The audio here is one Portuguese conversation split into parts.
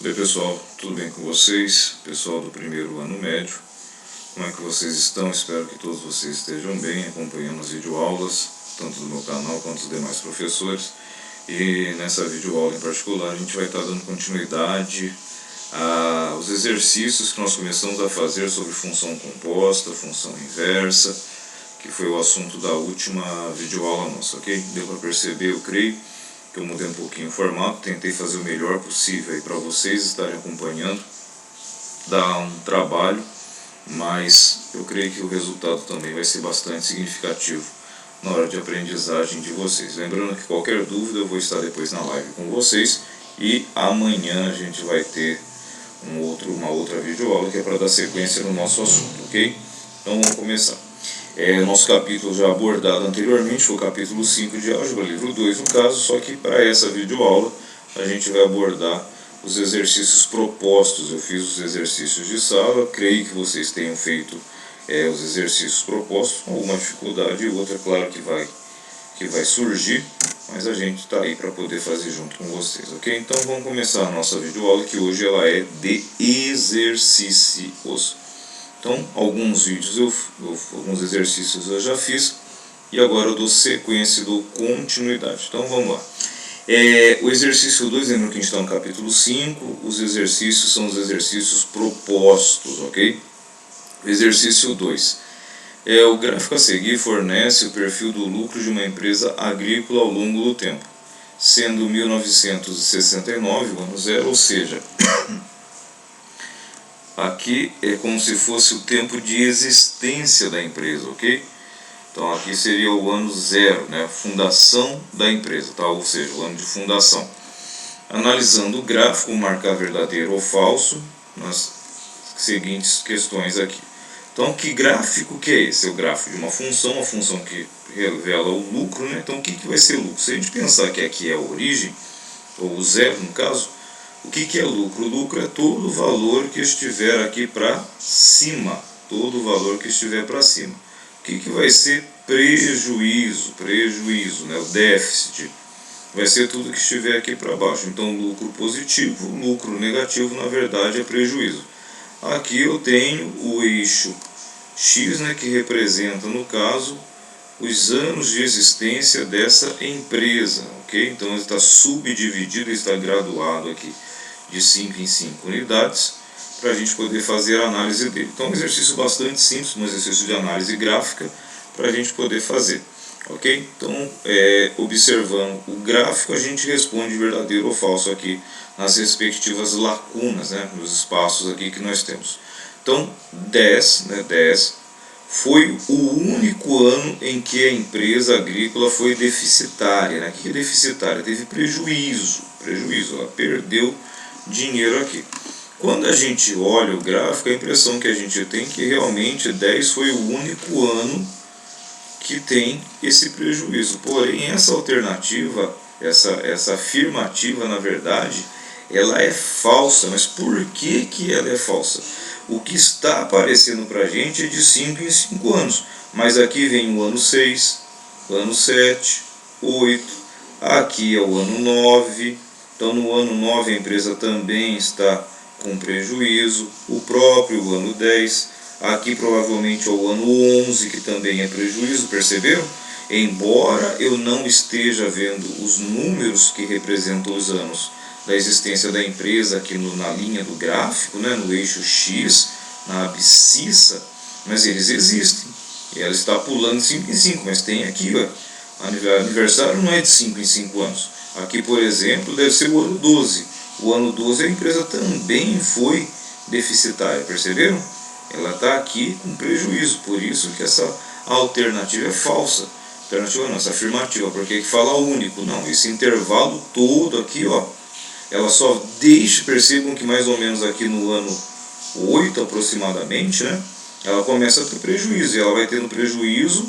Oi pessoal, tudo bem com vocês? Pessoal do primeiro ano médio, como é que vocês estão? Espero que todos vocês estejam bem, acompanhando as videoaulas, tanto do meu canal quanto dos demais professores. E nessa videoaula em particular a gente vai estar dando continuidade aos exercícios que nós começamos a fazer sobre função composta, função inversa, que foi o assunto da última videoaula nossa, ok? Deu para perceber, eu creio, que eu mudei um pouquinho o formato, tentei fazer o melhor possível para vocês estarem acompanhando, dá um trabalho, mas eu creio que o resultado também vai ser bastante significativo na hora de aprendizagem de vocês. Lembrando que qualquer dúvida eu vou estar depois na live com vocês, e amanhã a gente vai ter uma outra videoaula que é para dar sequência no nosso assunto, ok? Então vamos começar. Nosso capítulo já abordado anteriormente foi o capítulo 5 de Álgebra, livro 2 no caso, só que para essa videoaula a gente vai abordar os exercícios propostos. Eu fiz os exercícios de sala, creio que vocês tenham feito os exercícios propostos, com alguma dificuldade e outra, claro que vai surgir, mas a gente está aí para poder fazer junto com vocês, ok? Então vamos começar a nossa videoaula, que hoje ela é de exercícios. Então, alguns exercícios eu já fiz, e agora eu dou sequência e dou continuidade. Então, vamos lá. O exercício 2, lembrando que a gente está no capítulo 5, os exercícios são os exercícios propostos, ok? O exercício 2. O gráfico a seguir fornece o perfil do lucro de uma empresa agrícola ao longo do tempo, sendo 1969 o ano zero, ou seja, aqui é como se fosse o tempo de existência da empresa, ok? Então aqui seria o ano zero, né? Fundação da empresa, tá? Ou seja, o ano de fundação. Analisando o gráfico, marcar verdadeiro ou falso nas seguintes questões aqui. Então, que gráfico que é esse? É o gráfico de uma função que revela o lucro, né? Então, o que vai ser lucro? Se a gente pensar que aqui é a origem, ou o zero no caso, o que é lucro? O lucro é todo o valor que estiver aqui para cima. Todo o valor que estiver para cima. O que vai ser prejuízo? Prejuízo, né? O déficit. Vai ser tudo que estiver aqui para baixo. Então, lucro positivo, lucro negativo, na verdade, é prejuízo. Aqui eu tenho o eixo X, né, que representa, no caso, os anos de existência dessa empresa, ok? Então ele está subdividido, está graduado aqui de 5 em 5 unidades, para a gente poder fazer a análise dele. Então é um exercício bastante simples, um exercício de análise gráfica, para a gente poder fazer, ok? Então, observando o gráfico, a gente responde verdadeiro ou falso aqui nas respectivas lacunas, né, nos espaços aqui que nós temos. Então, 10 foi o único ano em que a empresa agrícola foi deficitária, né? O que é deficitária? Teve prejuízo, ela perdeu dinheiro aqui. Quando a gente olha o gráfico, a impressão que a gente tem é que realmente 10 foi o único ano que tem esse prejuízo. Porém, essa alternativa, essa afirmativa, na verdade, ela é falsa. Mas por que ela é falsa? O que está aparecendo para a gente é de 5 em 5 anos. Mas aqui vem o ano 6, o ano 7, 8, aqui é o ano 9. Então, no ano 9 a empresa também está com prejuízo. O próprio ano 10. Aqui provavelmente é o ano 11, que também é prejuízo, perceberam? Embora eu não esteja vendo os números que representam os anos da existência da empresa aqui na linha do gráfico, né, no eixo X, na abscissa, mas eles existem. E ela está pulando de 5 em 5, mas tem aqui, ó, aniversário não é de 5 em 5 anos. Aqui, por exemplo, deve ser o ano 12. O ano 12 a empresa também foi deficitária, perceberam? Ela está aqui com prejuízo, por isso que essa alternativa é falsa. Alternativa não, essa afirmativa, porque aqui fala único. Não, esse intervalo todo aqui, ó, ela só deixa, percebam que mais ou menos aqui no ano 8 aproximadamente, né, ela começa a ter prejuízo, e ela vai tendo prejuízo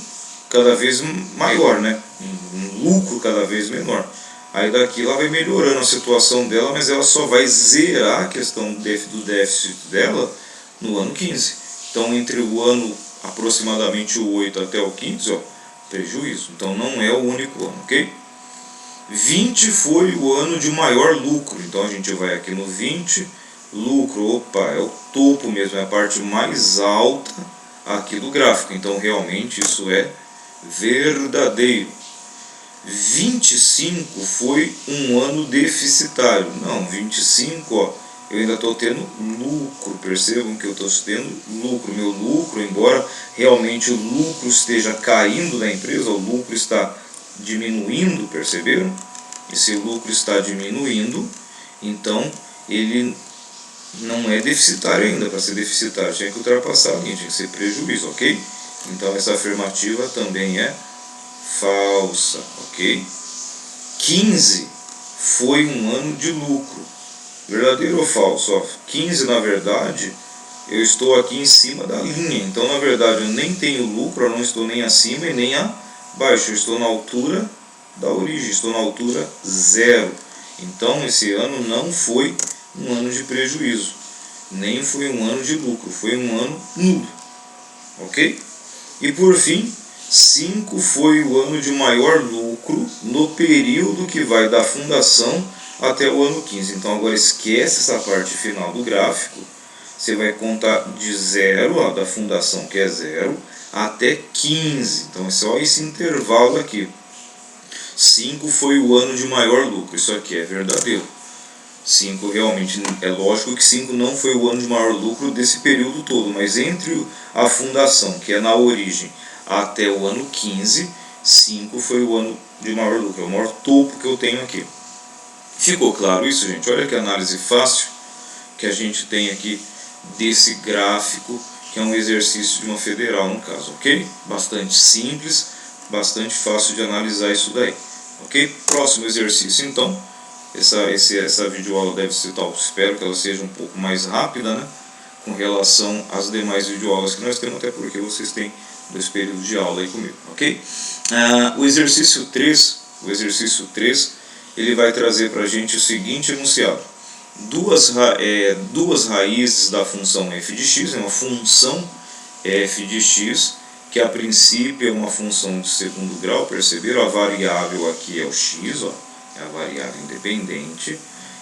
cada vez maior, né, um lucro cada vez menor. Aí daqui ela vai melhorando a situação dela, mas ela só vai zerar a questão do déficit dela no ano 15. Então, entre o ano aproximadamente o 8 até o 15, ó, prejuízo. Então, não é o único ano, ok? 20 foi o ano de maior lucro, então a gente vai aqui no 20, lucro, opa, é o topo mesmo, é a parte mais alta aqui do gráfico, então realmente isso é verdadeiro. 25 foi um ano deficitário, não, 25, ó, eu ainda estou tendo lucro, percebam que eu estou tendo lucro, meu lucro, embora realmente o lucro esteja caindo da empresa, o lucro está diminuindo, perceberam? Esse lucro está diminuindo, então ele não é deficitário ainda. Para ser deficitário tinha que ultrapassar a linha, tinha que ser prejuízo, ok? Então essa afirmativa também é falsa, ok? 15 foi um ano de lucro, verdadeiro ou falso? Ó, 15 na verdade eu estou aqui em cima da linha, então na verdade eu nem tenho lucro, eu não estou nem acima e nem abaixo, eu estou na altura da origem, estou na altura zero. Então esse ano não foi um ano de prejuízo, nem foi um ano de lucro, foi um ano nulo, ok? E por fim, 5 foi o ano de maior lucro no período que vai da fundação até o ano 15. Então agora esquece essa parte final do gráfico, você vai contar de 0, ó, da fundação que é 0, até 15. Então é só esse intervalo aqui. 5 foi o ano de maior lucro, isso aqui é verdadeiro. 5 realmente, é lógico que 5 não foi o ano de maior lucro desse período todo, mas entre a fundação, que é na origem, até o ano 15, 5 foi o ano de maior lucro, é o maior topo que eu tenho aqui. Ficou claro isso, gente? Olha que análise fácil que a gente tem aqui desse gráfico, que é um exercício de uma federal no caso, ok? Bastante simples, bastante fácil de analisar isso daí, ok? Próximo exercício então, essa videoaula deve ser tal, espero que ela seja um pouco mais rápida, né? Com relação às demais videoaulas que nós temos, até porque vocês têm 2 períodos de aula aí comigo, ok? O exercício 3, ele vai trazer para a gente o seguinte enunciado: duas raízes da função f de x, é uma função f de x, que a princípio é uma função de segundo grau, perceberam? A variável aqui é o x, ó, é a variável independente.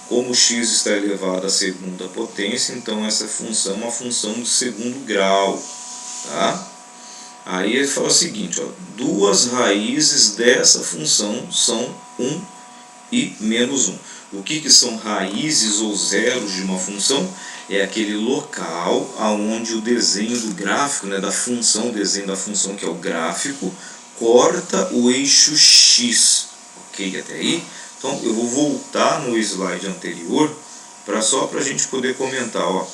Como x está elevado à segunda potência, então essa função é uma função de segundo grau, tá? Aí ele fala o seguinte, ó, duas raízes dessa função são 1 e menos 1. O que são raízes ou zeros de uma função? É aquele local onde o desenho do gráfico, né, da função, o desenho da função que é o gráfico, corta o eixo x. Ok, até aí? Então eu vou voltar no slide anterior só para a gente poder comentar, ó.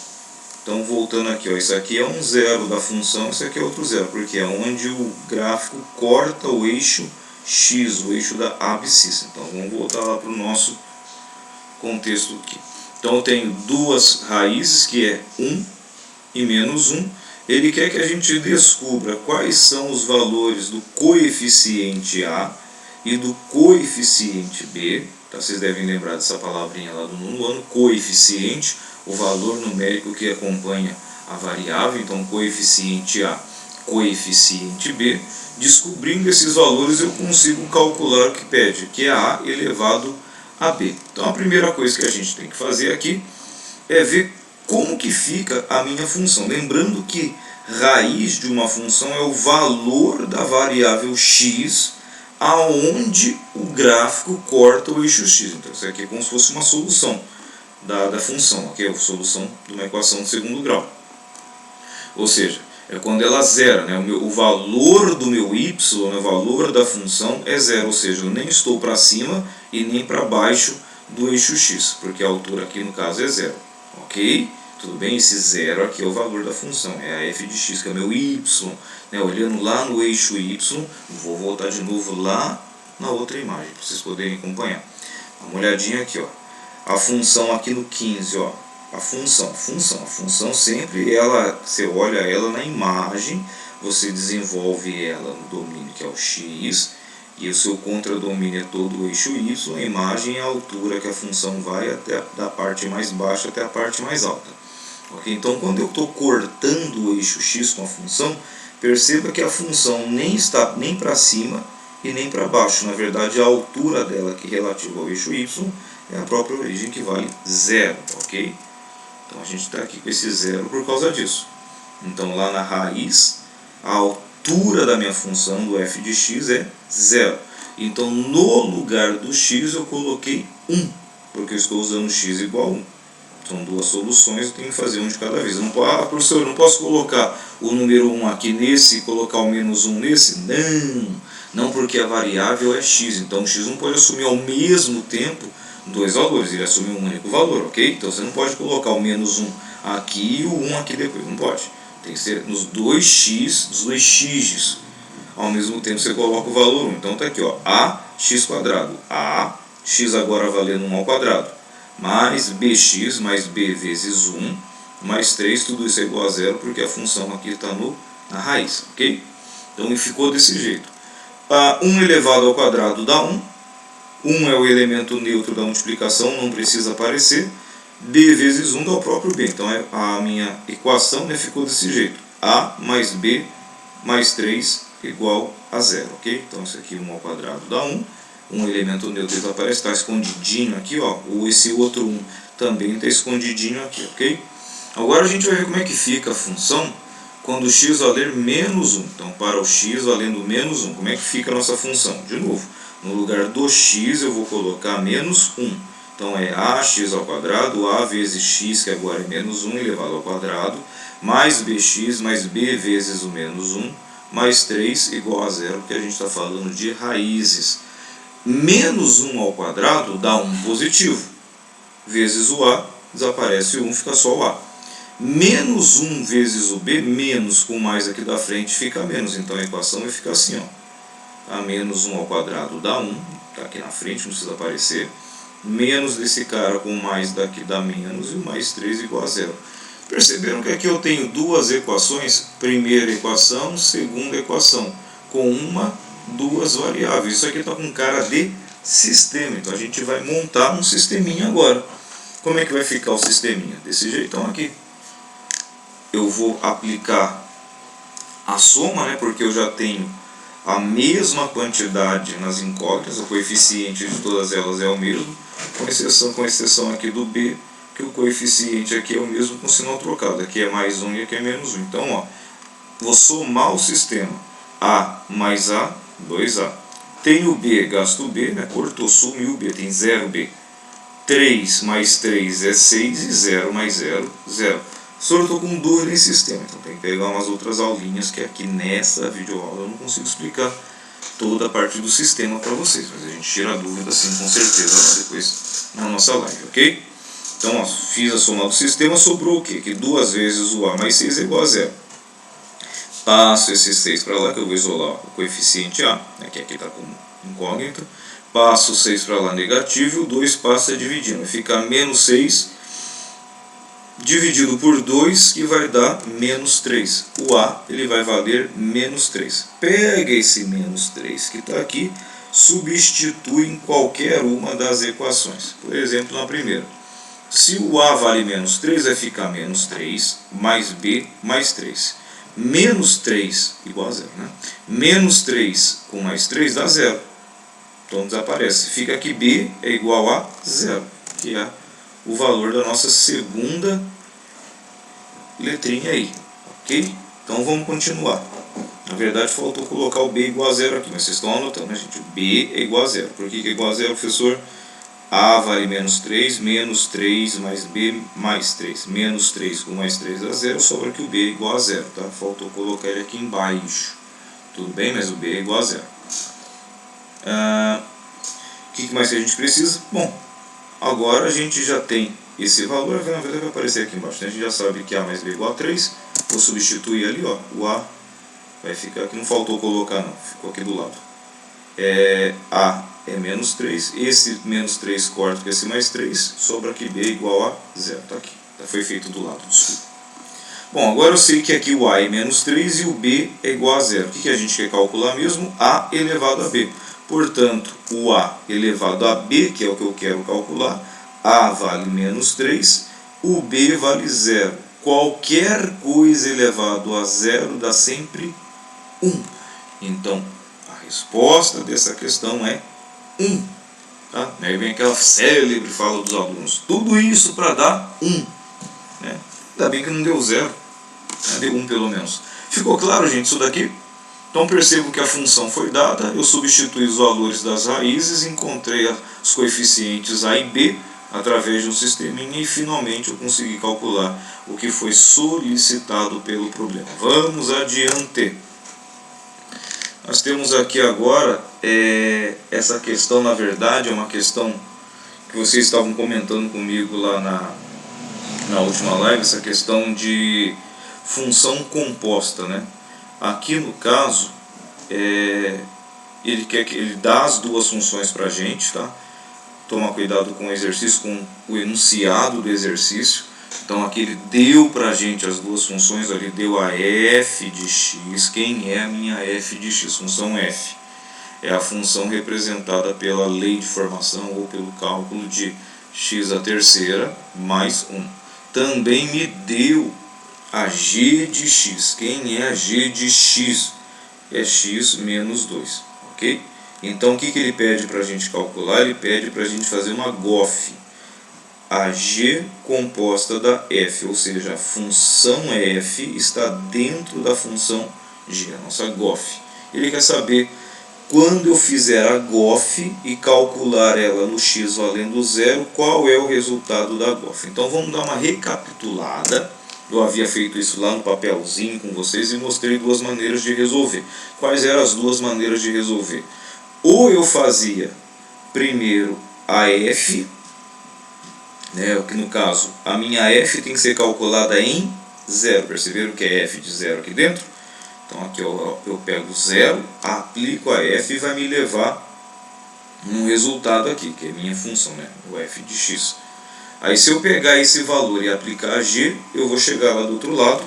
Então voltando aqui, ó, isso aqui é um zero da função, isso aqui é outro zero, porque é onde o gráfico corta o eixo x, o eixo da abscissa. Então vamos voltar lá para o nosso contexto aqui. Então eu tenho duas raízes, que é 1 e menos 1. Ele quer que a gente descubra quais são os valores do coeficiente A e do coeficiente B. Tá? Vocês devem lembrar dessa palavrinha lá do nono ano, coeficiente, o valor numérico que acompanha a variável. Então coeficiente A, coeficiente B. Descobrindo esses valores eu consigo calcular o que pede, que é A elevado a B. Então a primeira coisa que a gente tem que fazer aqui é ver como que fica a minha função. Lembrando que raiz de uma função é o valor da variável x aonde o gráfico corta o eixo x. Então isso aqui é como se fosse uma solução da função, que é a solução de uma equação de segundo grau. Ou seja, é quando ela zera, né? O valor do meu y, o valor da função é zero, ou seja, eu nem estou para cima e nem para baixo do eixo x, porque a altura aqui no caso é zero, ok? Tudo bem? Esse zero aqui é o valor da função, é a f de x, que é meu y, né? Olhando lá no eixo y, vou voltar de novo lá na outra imagem, para vocês poderem acompanhar. Dá uma olhadinha aqui, ó. A função aqui no 15, ó. A função sempre, você olha ela na imagem, você desenvolve ela no domínio que é o x, e o seu contradomínio é todo o eixo y, a imagem é a altura que a função vai até da parte mais baixa até a parte mais alta. Okay? Então quando eu estou cortando o eixo x com a função, perceba que a função nem está nem para cima e nem para baixo. Na verdade, a altura dela, que relativa ao eixo y, é a própria origem, que vale 0, ok? Então a gente está aqui com esse 0 por causa disso. Então lá na raiz, a altura da minha função do f de x é 0. Então no lugar do x eu coloquei 1, porque eu estou usando x igual a 1. São duas soluções, eu tenho que fazer um de cada vez. Eu não, professor, eu não posso colocar o número 1 aqui nesse e colocar o menos 1 nesse? Não, porque a variável é x. Então o x não pode assumir ao mesmo tempo dois valores, ele assume um único valor, ok? Então você não pode colocar o menos 1 aqui e o 1 aqui depois, não pode. Tem que ser nos dois x's. Ao mesmo tempo você coloca o valor 1. Então está aqui, ó, ax quadrado. A, x agora valendo 1 ao quadrado. Mais bx mais b vezes 1, mais 3, tudo isso é igual a 0, porque a função aqui está na raiz, ok? Então ficou desse jeito. 1 elevado ao quadrado dá 1. 1 é o elemento neutro da multiplicação, não precisa aparecer. B vezes 1 dá o próprio B. Então a minha equação, né, ficou desse jeito. A mais B mais 3 igual a 0, ok? Então isso aqui 1 ao quadrado dá 1. Um elemento neutro desaparece, está escondidinho aqui, ó. Ou esse outro 1 também está escondidinho aqui, ok? Agora a gente vai ver como é que fica a função quando o x valer menos 1. Então para o x valendo menos 1, como é que fica a nossa função? De novo, no lugar do x eu vou colocar menos 1. Então é ax ao quadrado, a vezes x, que agora é menos 1 elevado ao quadrado, mais bx mais b vezes o menos 1, mais 3 igual a 0, porque a gente está falando de raízes. Menos 1 ao quadrado dá 1 positivo, vezes o a, desaparece o 1, fica só o a. Menos 1 vezes o b, menos com mais aqui da frente fica menos, então a equação vai ficar assim, ó. A menos 1 ao quadrado dá 1, está aqui na frente, não precisa aparecer. Menos desse cara com mais daqui dá menos, e o mais 3 igual a 0. Perceberam que aqui eu tenho duas equações, primeira equação, segunda equação, com duas variáveis. Isso aqui está com cara de sistema, então a gente vai montar um sisteminha agora. Como é que vai ficar o sisteminha? Desse jeitão aqui. Eu vou aplicar a soma, né, porque eu já tenho a mesma quantidade nas incógnitas, o coeficiente de todas elas é o mesmo, com exceção aqui do b, que o coeficiente aqui é o mesmo com sinal trocado. Aqui é mais 1 e aqui é menos 1. Então, ó, vou somar o sistema. A mais A, 2A. Tem o B, gasto o B, né? Cortou, sumiu o B, tem 0B. 3 mais 3 é 6 e 0 mais 0, 0. Só eu estou com dúvida nesse sistema, então tem que pegar umas outras aulinhas, que aqui nessa videoaula eu não consigo explicar toda a parte do sistema para vocês, mas a gente tira a dúvida sim, com certeza, lá depois na nossa live, ok? Então, ó, fiz a soma do sistema, sobrou o quê? Que 2 vezes o A mais 6 é igual a 0. Passo esse 6 para lá, que eu vou isolar o coeficiente A, né, que aqui está com incógnito. Passo o 6 para lá, negativo, e o 2 passa dividindo. Vai ficar menos 6 dividido por 2, que vai dar menos 3. O A ele vai valer menos 3. Pega esse menos 3 que está aqui, substitui em qualquer uma das equações. Por exemplo, na primeira. Se o A vale menos 3, vai ficar menos 3 mais B mais 3. Menos 3 igual a 0, né? Menos 3 com mais 3 dá 0. Então desaparece. Fica aqui B é igual a 0, que é o valor da nossa segunda letrinha aí, ok? Então vamos continuar. Na verdade faltou colocar o B igual a 0 aqui, mas vocês estão anotando, né, gente? B é igual a 0. Por que é igual a 0, professor? A vale menos 3, menos 3 mais B mais 3. Menos 3 com mais 3 dá 0, sobra que o B é igual a 0, tá? Faltou colocar ele aqui embaixo. Tudo bem, mas o B é igual a 0. O que mais que a gente precisa? Bom, agora a gente já tem esse valor, na verdade vai aparecer aqui embaixo, né? A gente já sabe que A mais B é igual a 3. Vou substituir ali, ó, o A vai ficar aqui, não faltou colocar não, ficou aqui do lado. A é menos 3, esse menos 3 corta com esse mais 3, sobra aqui B igual a 0, tá aqui, foi feito do lado, desculpa. Bom, agora eu sei que aqui o A é menos 3 e o B é igual a 0. O que a gente quer calcular mesmo? A elevado a B. Portanto, o A elevado a B, que é o que eu quero calcular, A vale menos 3, o B vale 0. Qualquer coisa elevado a 0 dá sempre 1. Então, a resposta dessa questão é 1. Tá? Aí vem aquela célebre fala dos alunos. Tudo isso para dar 1. Né? Ainda bem que não deu 0. Né? Deu 1 pelo menos. Ficou claro, gente, isso daqui? Então percebo que a função foi dada, eu substituí os valores das raízes, encontrei os coeficientes A e B através de um sisteminha e finalmente eu consegui calcular o que foi solicitado pelo problema. Vamos adiante. Nós temos aqui agora, essa questão, na verdade, é uma questão que vocês estavam comentando comigo lá na última live, essa questão de função composta, né? Aqui no caso, ele dá as duas funções para a gente, tá? Tomar cuidado com o exercício, com o enunciado do exercício. Então aqui ele deu para a gente as duas funções, ele deu a f de x. Quem é a minha f de x? Função f. É a função representada pela lei de formação ou pelo cálculo de x à terceira mais 1. Também me deu a g de x. Quem é a g de x? É x menos 2. Ok? Então o que ele pede para a gente calcular? Ele pede para a gente fazer uma GOF. A g composta da f, ou seja, a função f está dentro da função g, a nossa GOF. Ele quer saber quando eu fizer a GOF e calcular ela no x valendo 0, qual é o resultado da GOF. Então vamos dar uma recapitulada. Eu havia feito isso lá no papelzinho com vocês e mostrei duas maneiras de resolver. Quais eram as duas maneiras de resolver? Ou eu fazia primeiro a f, né, que no caso a minha f tem que ser calculada em 0. Perceberam que é f de 0 aqui dentro? Então aqui eu pego 0, aplico a f e vai me levar num resultado aqui, que é minha função, né, o f de x. Aí se eu pegar esse valor e aplicar a g, eu vou chegar lá do outro lado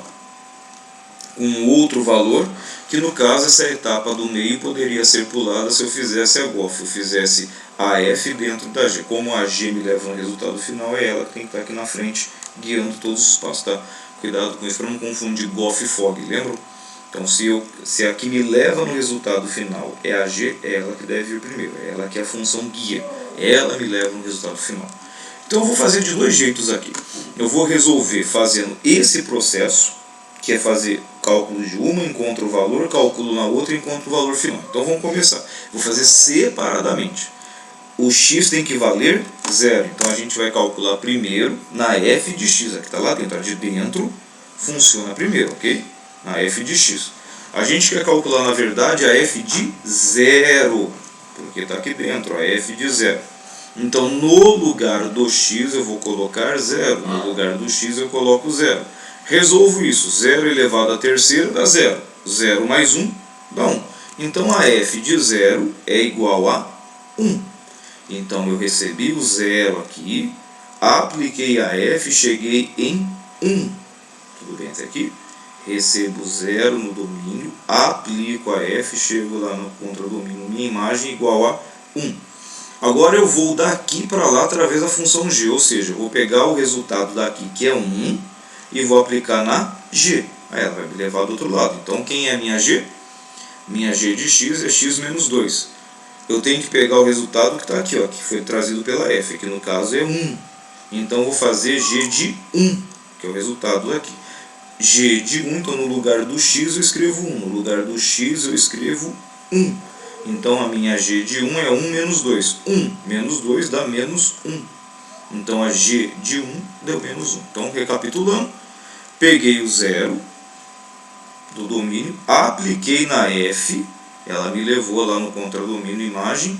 com outro valor, que no caso essa etapa do meio poderia ser pulada se eu fizesse a GOF, eu fizesse a f dentro da g. Como a g me leva no resultado final, é ela que tem que estar aqui na frente, guiando todos os passos, tá? Cuidado com isso para não confundir GOF e FOG, lembram? Então se a que me leva no resultado final é a g, é ela que deve vir primeiro, é ela que é a função guia, ela me leva no resultado final. Então eu vou fazer de dois jeitos aqui. Eu vou resolver fazendo esse processo, que é fazer cálculo de uma, encontro o valor, calculo na outra e encontro o valor final. Então vamos começar. Vou fazer separadamente. O x tem que valer 0. Então a gente vai calcular primeiro na f de x. Aqui está lá dentro. A de dentro funciona primeiro, ok? Na f de x. A gente quer calcular, na verdade, a f de 0. Porque está aqui dentro, a f de 0. Então no lugar do x eu vou colocar 0. No lugar do x eu coloco 0. Resolvo isso. 0 elevado à terceira dá 0. 0 mais 1 dá 1. Então a f de 0 é igual a 1. Então eu recebi o 0 aqui, apliquei a f, cheguei em 1. Tudo bem até aqui? Recebo 0 no domínio, aplico a f, chego lá no contradomínio, minha imagem igual a 1. Agora eu vou daqui para lá através da função g, ou seja, eu vou pegar o resultado daqui, que é 1, e vou aplicar na g. Aí ela vai me levar do outro lado. Então quem é a minha g? Minha g de x é x menos 2. Eu tenho que pegar o resultado que está aqui, ó, que foi trazido pela f, que no caso é 1. Então eu vou fazer g de 1, que é o resultado daqui. G de 1, então no lugar do x eu escrevo 1. No lugar do x eu escrevo 1. Então a minha g de 1 é 1 menos 2. 1 menos 2 dá menos 1. Então a g de 1 deu menos 1. Então recapitulando, peguei o 0 do domínio, apliquei na f, ela me levou lá no contradomínio imagem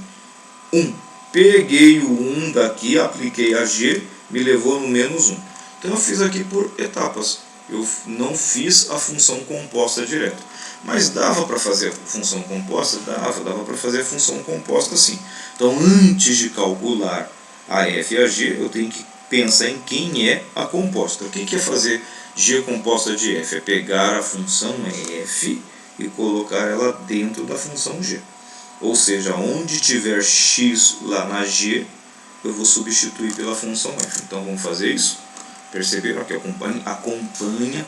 1. Peguei o 1 daqui, apliquei a g, me levou no menos 1. Então eu fiz aqui por etapas. Eu não fiz a função composta direto. Mas dava para fazer a função composta? Dava para fazer a função composta sim. Então antes de calcular a f e a g, eu tenho que pensar em quem é a composta. O que é fazer g composta de f? É pegar a função f e colocar ela dentro da função g. Ou seja, onde tiver x lá na g, eu vou substituir pela função f. Então vamos fazer isso. Perceberam que acompanha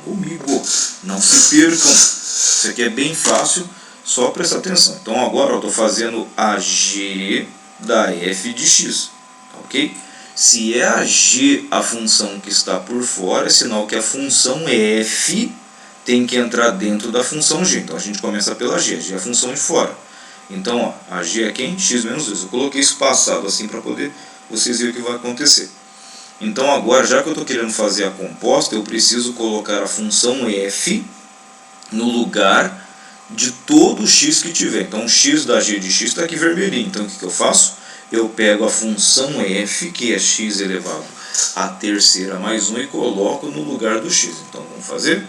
comigo. Não se percam. Isso aqui é bem fácil Só prestar atenção. Então agora eu estou fazendo a g da f de x, ok? Se é a g a função que está por fora, é sinal que a função f tem que entrar dentro da função g. Então a gente começa pela g é a função de fora. Então ó, a g é quem? X menos 2. Eu coloquei espaçado assim para poder vocês verem o que vai acontecer. Então agora, já que eu estou querendo fazer a composta, eu preciso colocar a função f no lugar de todo o x que tiver. Então o x da g de x está aqui vermelhinho. Então o que eu faço? Eu pego a função f, que é x elevado à terceira mais 1, e coloco no lugar do x. Então vamos fazer?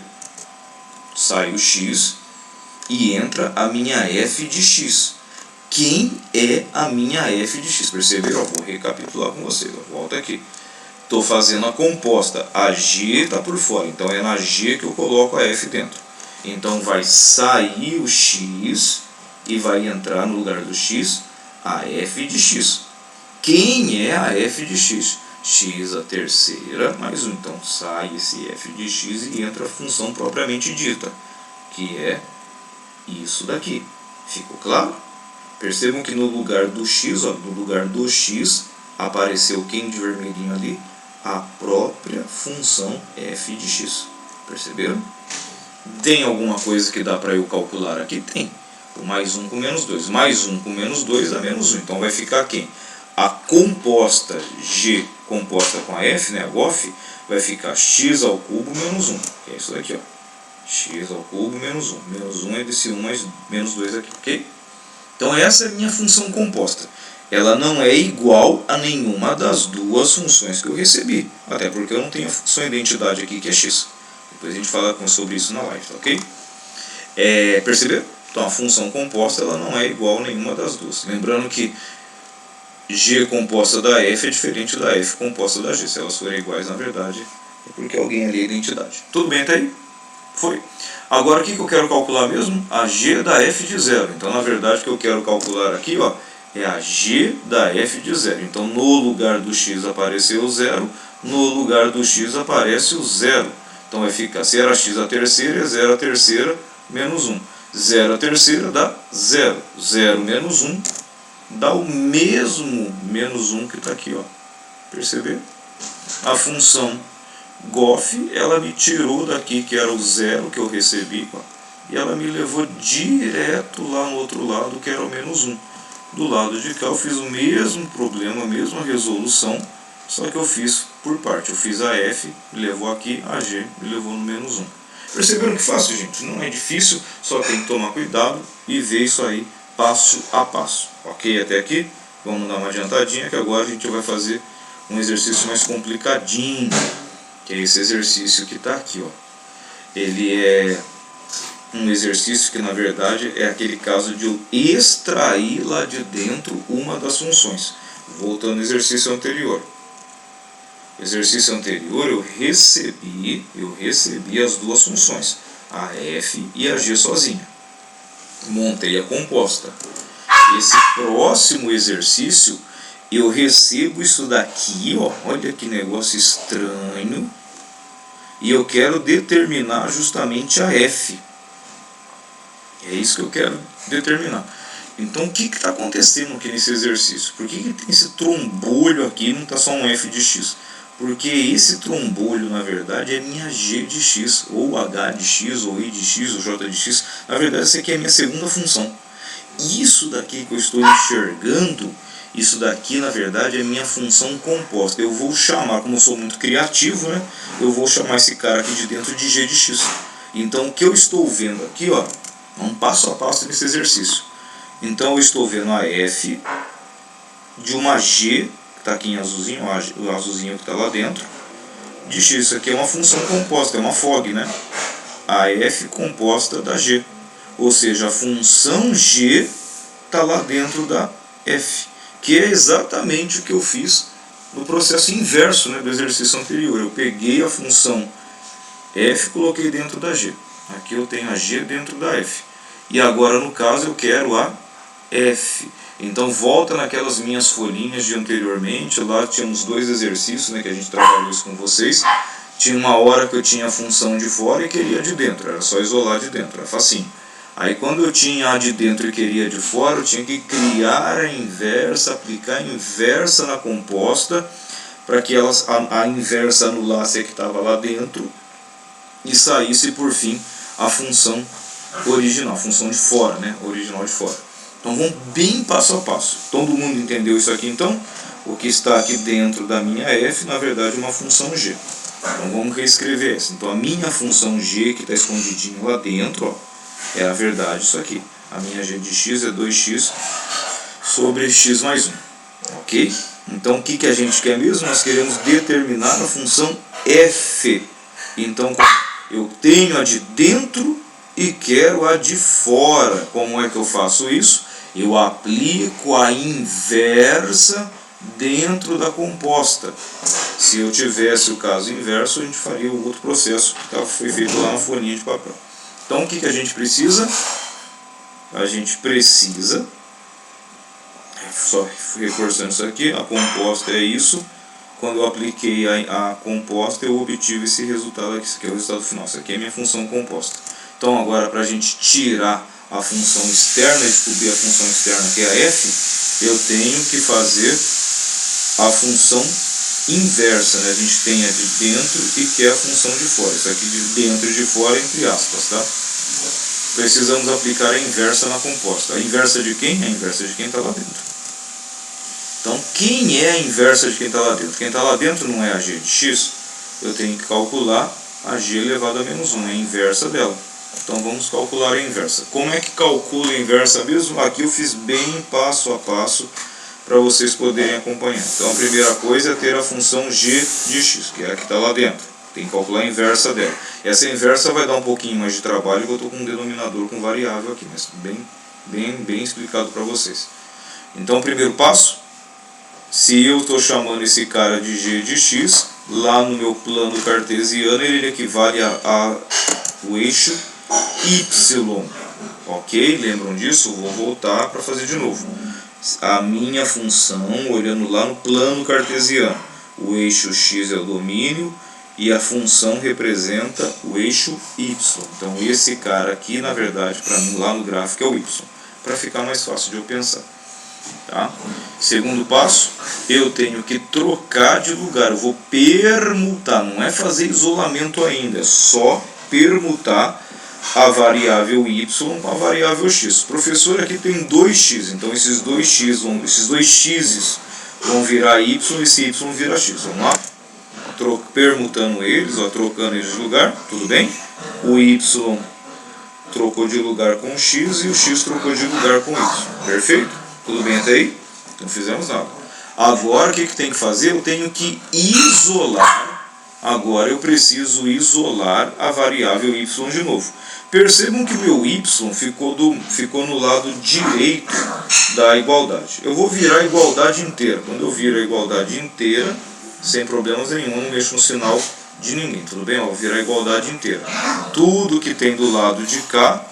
Sai o x e entra a minha f de x. Quem é a minha f de x? Perceberam? Vou recapitular com vocês. Volta aqui. Estou fazendo a composta. A g está por fora. Então é na g que eu coloco a f dentro. Então vai sair o x e vai entrar no lugar do x a f de x. Quem é a f de x? X a terceira mais 1. Então sai esse f de x e entra a função propriamente dita, que é isso daqui. Ficou claro? Percebam que no lugar do x, ó, no lugar do x, apareceu quem de vermelhinho ali? A própria função f de x. Perceberam? Tem alguma coisa que dá para eu calcular aqui? Tem. O mais 1 com menos 2. Mais 1 com menos 2 dá menos 1. Então vai ficar quem? A composta g composta com a f, né, a GOF, vai ficar x ao cubo menos 1. Que é isso daqui, ó. X ao cubo menos 1. Menos 1 é desse 1 mais menos 2 aqui, ok? Então essa é a minha função composta. Ela não é igual a nenhuma das duas funções que eu recebi. Até porque eu não tenho a função identidade aqui, que é x. Depois a gente fala sobre isso na live, tá ok? Perceberam? Então a função composta ela não é igual a nenhuma das duas. Lembrando que g composta da f é diferente da f composta da g. Se elas forem iguais, na verdade, é porque alguém ali é identidade. Tudo bem até aí? Foi. Agora o que eu quero calcular mesmo? A g da f de 0. Então na verdade o que eu quero calcular aqui, ó, é a g da f de 0. Então no lugar do x apareceu o 0, no lugar do x aparece o 0. Então vai ficar, se era x a terceira, é 0 a terceira menos 1. 0 a terceira dá 0. 0 menos 1 dá o mesmo menos 1 que está aqui, ó. Perceber? A função GOF, ela me tirou daqui, que era o 0 que eu recebi, ó, e ela me levou direto lá no outro lado, que era o menos 1. Do lado de cá eu fiz o mesmo problema, a mesma resolução, só que eu fiz por parte. Eu fiz a f, me levou aqui, a g me levou no menos 1. Perceberam que fácil, gente? Não é difícil, só tem que tomar cuidado e ver isso aí passo a passo. Ok? Até aqui? Vamos dar uma adiantadinha, que agora a gente vai fazer um exercício mais complicadinho, que é esse exercício que está aqui, ó. Ele é um exercício que na verdade é aquele caso de eu extrair lá de dentro uma das funções. Voltando ao exercício anterior. Exercício anterior eu recebi as duas funções, a f e a g sozinha. Montei a composta. Esse próximo exercício eu recebo isso daqui, ó, olha que negócio estranho, e eu quero determinar justamente a f. É isso que eu quero determinar. Então o que está acontecendo aqui nesse exercício? Por que tem esse trombolho aqui e não está só um f de x? Porque esse trombolho, na verdade, é minha g de x, ou h de x, ou i de x, ou j de x. Na verdade, essa aqui é a minha segunda função. Isso daqui que eu estou enxergando, isso daqui, na verdade, é minha função composta. Eu vou chamar, como eu sou muito criativo, né? Eu vou chamar esse cara aqui de dentro de g de x. Então, o que eu estou vendo aqui, ó, um passo a passo nesse exercício. Então, eu estou vendo a f de uma g, que está aqui em azulzinho, o azulzinho que está lá dentro, de x. Isso aqui é uma função composta, é uma FOG, né? A f composta da g. Ou seja, a função g está lá dentro da f, que é exatamente o que eu fiz no processo inverso, né, do exercício anterior. Eu peguei a função f e coloquei dentro da g. Aqui eu tenho a g dentro da f. E agora, no caso, eu quero a f. Então, volta naquelas minhas folhinhas de anteriormente. Lá tínhamos dois exercícios, né, que a gente trabalhou isso com vocês. Tinha uma hora que eu tinha a função de fora e queria de dentro. Era só isolar de dentro, era facinho. Aí quando eu tinha a de dentro e queria a de fora, eu tinha que criar a inversa, aplicar a inversa na composta, para que a inversa anulasse a que estava lá dentro e saísse por fim a função original, a função de fora, né? Original de fora. Então vamos bem passo a passo. Todo mundo entendeu isso aqui então? O que está aqui dentro da minha f, na verdade, é uma função g. Então vamos reescrever essa. Então a minha função g, que está escondidinho lá dentro, ó, é a verdade isso aqui. A minha g de x é 2x sobre x mais 1. Ok? Então o que a gente quer mesmo? Nós queremos determinar a função f. Então eu tenho a de dentro e quero a de fora. Como é que eu faço isso? Eu aplico a inversa dentro da composta. Se eu tivesse o caso inverso, a gente faria o outro processo que foi feito lá na folhinha de papel. Então o que a gente precisa? A gente precisa, só reforçando isso aqui, a composta é isso. Quando eu apliquei a composta, eu obtive esse resultado aqui. Isso aqui é o resultado final. Isso aqui é a minha função composta. Então agora, para a gente tirar a função externa, descobrir a função externa que é a f, eu tenho que fazer a função inversa, né? A gente tem a de dentro e quer a função de fora. Isso aqui de dentro e de fora entre aspas, tá? Precisamos aplicar a inversa na composta. A inversa de quem? A inversa de quem está lá dentro. Então, quem é a inversa de quem está lá dentro? Quem está lá dentro não é a g de x. Eu tenho que calcular a g elevado a menos 1, é a inversa dela. Então vamos calcular a inversa. Como é que calcula a inversa mesmo? Aqui eu fiz bem passo a passo para vocês poderem acompanhar. Então a primeira coisa é ter a função g de x, que é a que está lá dentro. Tem que calcular a inversa dela. Essa inversa vai dar um pouquinho mais de trabalho, porque eu estou com um denominador com variável aqui, mas bem explicado para vocês. Então o primeiro passo, se eu estou chamando esse cara de g de x, lá no meu plano cartesiano ele equivale ao eixo y. Ok? Lembram disso? Vou voltar para fazer de novo. A minha função, olhando lá no plano cartesiano, o eixo x é o domínio e a função representa o eixo y. Então esse cara aqui, na verdade, para mim lá no gráfico é o y, para ficar mais fácil de eu pensar. Tá? Segundo passo, eu tenho que trocar de lugar. Eu vou permutar, não é fazer isolamento ainda, é só permutar a variável y com a variável x. O professor aqui tem 2x, então esses dois x's vão virar y, esse y vira x. Vamos lá? Permutando eles, trocando eles de lugar, tudo bem? O y trocou de lugar com o x e o x trocou de lugar com o y. Perfeito? Tudo bem até aí? Não fizemos nada. Agora o que tem que fazer? Eu tenho que isolar. Agora eu preciso isolar a variável y de novo. Percebam que meu y ficou no lado direito da igualdade. Eu vou virar a igualdade inteira. Quando eu viro a igualdade inteira, sem problemas nenhum, não mexo no sinal de ninguém. Tudo bem? Eu vou virar a igualdade inteira. Tudo que tem do lado de cá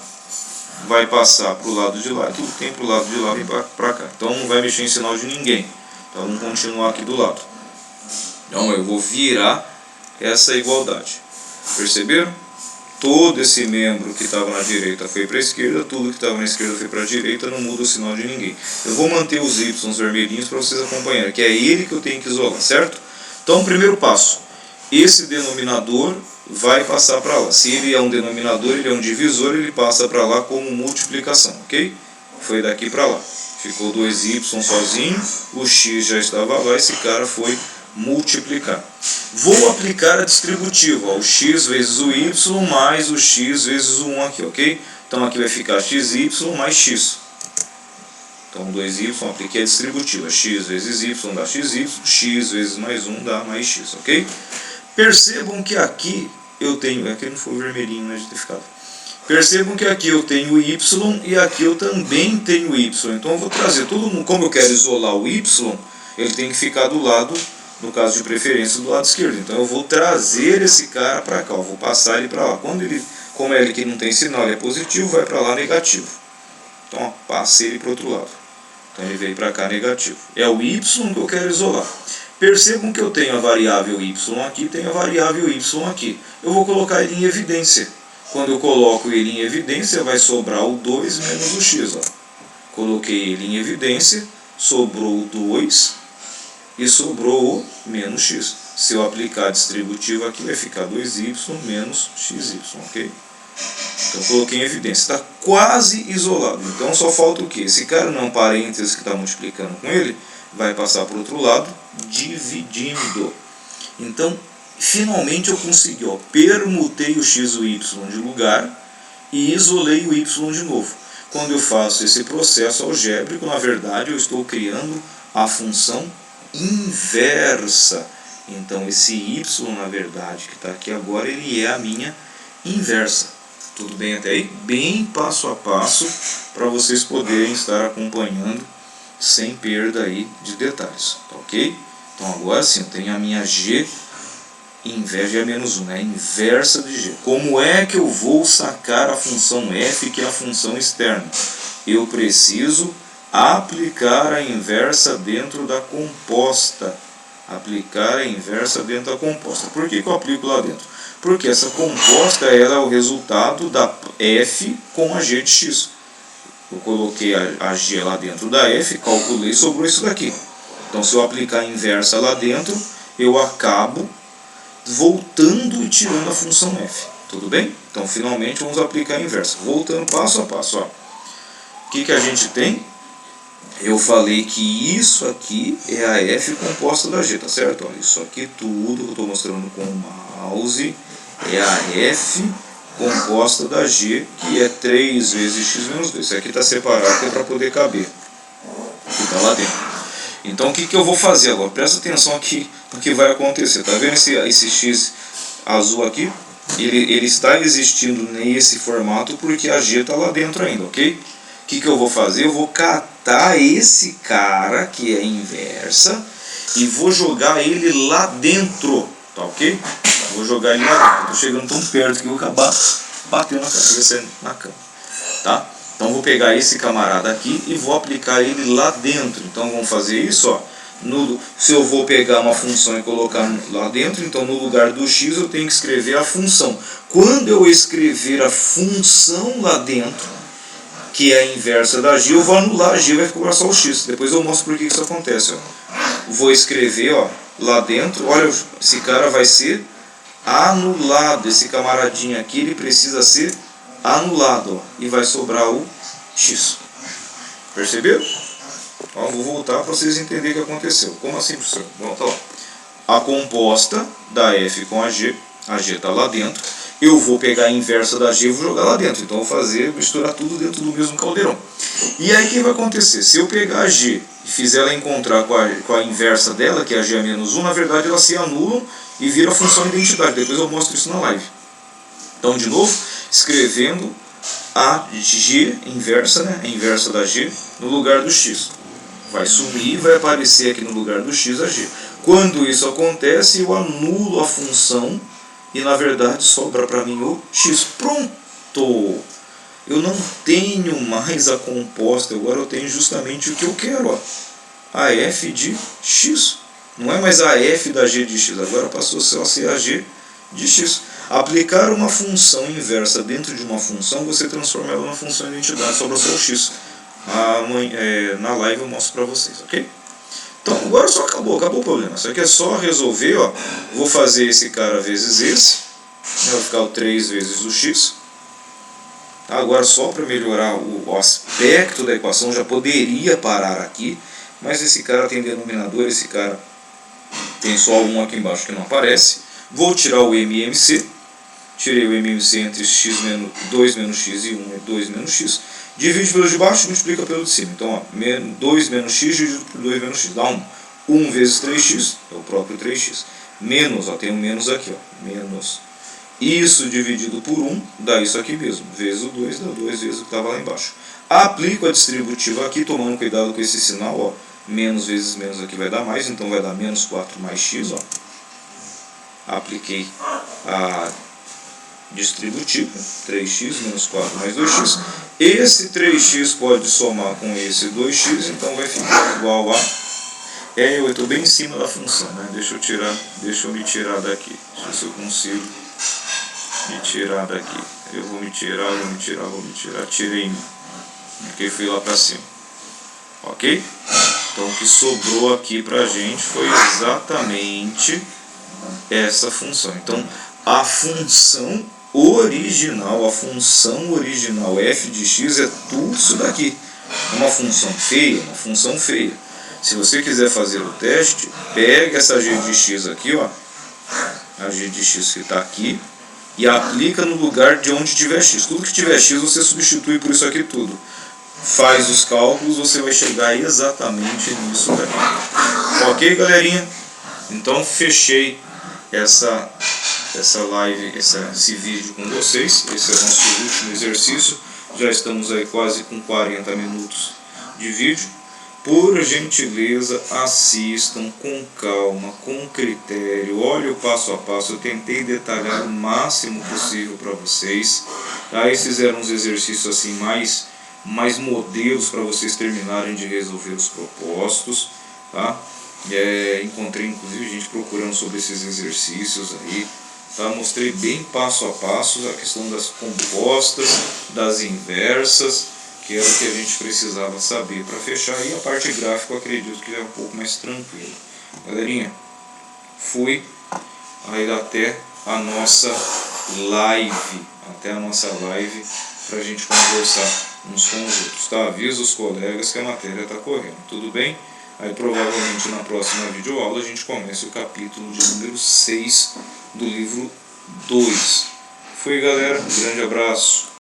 vai passar para o lado de lá. Tudo que tem para o lado de lá vem para cá. Então não vai mexer em sinal de ninguém. Então vamos continuar aqui do lado. Então eu vou virar essa igualdade. Perceberam? Todo esse membro que estava na direita foi para a esquerda, tudo que estava na esquerda foi para a direita, não muda o sinal de ninguém. Eu vou manter os y vermelhinhos para vocês acompanharem, que é ele que eu tenho que isolar, certo? Então, primeiro passo, esse denominador vai passar para lá. Se ele é um denominador, ele é um divisor, ele passa para lá como multiplicação, ok? Foi daqui para lá. Ficou 2y sozinho, o x já estava lá, esse cara foi multiplicar. Vou aplicar a distributiva, o x vezes o y mais o x vezes o 1 aqui, ok? Então aqui vai ficar xy mais x. Então 2y, apliquei a distributiva, x vezes y dá xy, x vezes mais 1 dá mais x, ok? Percebam que aqui eu tenho, aqui não foi vermelhinho, né, de ter ficado. Percebam que aqui eu tenho y e aqui eu também tenho y. Então eu vou trazer todo mundo, como eu quero isolar o y, ele tem que ficar do lado, no caso de preferência, do lado esquerdo. Então eu vou trazer esse cara para cá, eu vou passar ele para lá. Como ele aqui não tem sinal, ele é positivo, vai para lá negativo. Então ó, passei ele para o outro lado. Então ele veio para cá negativo. É o y que eu quero isolar. Percebam que eu tenho a variável y aqui, tenho a variável y aqui. Eu vou colocar ele em evidência. Quando eu coloco ele em evidência, vai sobrar o 2 menos o x. Ó. Coloquei ele em evidência, sobrou o 2 e sobrou o menos x. Se eu aplicar a distributiva aqui, vai ficar 2y menos xy, ok? Então, coloquei em evidência. Está quase isolado. Então, só falta o quê? Esse cara não parênteses que está multiplicando com ele, vai passar para o outro lado, dividindo. Então, finalmente eu consegui. Ó, permutei o x e o y de lugar e isolei o y de novo. Quando eu faço esse processo algébrico, na verdade, eu estou criando a função inversa. Então, esse y, na verdade, que está aqui agora, ele é a minha inversa. Tudo bem até aí? Bem passo a passo, para vocês poderem estar acompanhando sem perda aí de detalhes. Tá ok? Então, agora sim, eu tenho a minha g inversa, é menos 1, né? Inversa de g. Como é que eu vou sacar a função f, que é a função externa? Eu preciso aplicar a inversa dentro da composta. Aplicar a inversa dentro da composta. Por que eu aplico lá dentro? Porque essa composta ela é o resultado da f com a g de x. Eu coloquei a g lá dentro da f, calculei, sobrou isso daqui. Então, se eu aplicar a inversa lá dentro, eu acabo voltando e tirando a função f. Tudo bem? Então, finalmente, vamos aplicar a inversa. Voltando passo a passo. Ó. O que a gente tem? Eu falei que isso aqui é a f composta da g, tá certo? Olha, isso aqui tudo que eu estou mostrando com o mouse é a f composta da g, que é 3 vezes x menos 2. Isso aqui está separado que é para poder caber. Que está lá dentro. Então, o que eu vou fazer agora? Presta atenção aqui no que vai acontecer. Tá vendo esse x azul aqui? Ele está existindo nesse formato porque a g está lá dentro ainda, ok? O que eu vou fazer? Eu vou catar esse cara, que é inversa, e vou jogar ele lá dentro, tá ok? Vou jogar ele lá dentro. Estou chegando tão perto que eu vou acabar batendo a cabeça na cama, tá? Então, vou pegar esse camarada aqui e vou aplicar ele lá dentro. Então, vamos fazer isso, ó. Se eu vou pegar uma função e colocar lá dentro, então no lugar do x eu tenho que escrever a função. Quando eu escrever a função lá dentro, que é a inversa da g, eu vou anular a g, vai ficar só o x. Depois eu mostro por que isso acontece. Ó. Vou escrever, ó, lá dentro, olha, esse cara vai ser anulado. Esse camaradinho aqui, ele precisa ser anulado, ó, e vai sobrar o x. Perceberam? Ó, vou voltar para vocês entenderem o que aconteceu. Como assim, professor? Volta lá. A composta da f com a g está lá dentro. Eu vou pegar a inversa da g e vou jogar lá dentro. Então, eu vou misturar tudo dentro do mesmo caldeirão. E aí, o que vai acontecer? Se eu pegar a g e fizer ela encontrar com a inversa dela, que é a g a menos 1, na verdade, elas se anulam e vira a função identidade. Depois eu mostro isso na live. Então, de novo, escrevendo a g inversa, né? A inversa da g no lugar do x. Vai sumir e vai aparecer aqui no lugar do x a g. Quando isso acontece, eu anulo a função e, na verdade, sobra para mim o x. Pronto! Eu não tenho mais a composta, agora eu tenho justamente o que eu quero. Ó. A f de x. Não é mais a f da g de x, agora passou a ser a g de x. Aplicar uma função inversa dentro de uma função, você transforma ela numa função identidade, sobra só o x. Na live eu mostro para vocês, ok? Então, agora só acabou o problema. Isso aqui é só resolver, ó. Vou fazer esse cara vezes esse. Vai ficar o 3 vezes o x. Agora, só para melhorar o aspecto da equação, já poderia parar aqui. Mas esse cara tem denominador, esse cara tem só um aqui embaixo que não aparece. Vou tirar o MMC. Tirei o MMC entre 2 menos x e 1 é 2 menos x. Divide pelo de baixo e multiplica pelo de cima. Então, ó, 2 menos x dividido por 2 menos x dá 1. 1 vezes 3x é o próprio 3x. Menos, ó, tem um menos aqui, ó, menos. Isso dividido por 1 dá isso aqui mesmo. Vezes o 2 dá 2 vezes o que estava lá embaixo. Aplico a distributiva aqui, tomando cuidado com esse sinal, ó. Menos vezes menos aqui vai dar mais, então vai dar menos 4 mais x, ó. Apliquei a distributiva, 3x menos 4 mais 2x. Esse 3x pode somar com esse 2x, então vai ficar igual a... eu estou bem em cima da função, né? Deixa eu me tirar daqui. Deixa eu ver se eu consigo me tirar daqui. Eu vou me tirar. Tirei, porque fui lá para cima. Ok? Então o que sobrou aqui pra gente foi exatamente essa função. Então a função original f de x é tudo isso daqui. Uma função feia. Se você quiser fazer o teste, pega essa g de x aqui, ó, a g de x que está aqui, e aplica no lugar de onde tiver x. Tudo que tiver x você substitui por isso aqui tudo. Faz os cálculos, você vai chegar exatamente nisso daqui. Ok, galerinha? Então fechei essa live, esse vídeo com vocês. Esse é o nosso último exercício. Já estamos aí quase com 40 minutos de vídeo. Por gentileza, assistam com calma, com critério, olhe o passo a passo. Eu tentei detalhar o máximo possível para vocês. Tá? Esses eram uns exercícios assim mais modelos para vocês terminarem de resolver os propostos. Tá? Encontrei inclusive gente procurando sobre esses exercícios aí. Tá? Mostrei bem passo a passo a questão das compostas, das inversas, que era o que a gente precisava saber para fechar. E a parte gráfica eu acredito que é um pouco mais tranquilo. Galerinha, fui aí até a nossa live, para a gente conversar uns com os outros. Tá? Avisa os colegas que a matéria está correndo, tudo bem? Aí provavelmente na próxima videoaula a gente começa o capítulo de número 6 do livro 2. Foi, galera, um grande abraço.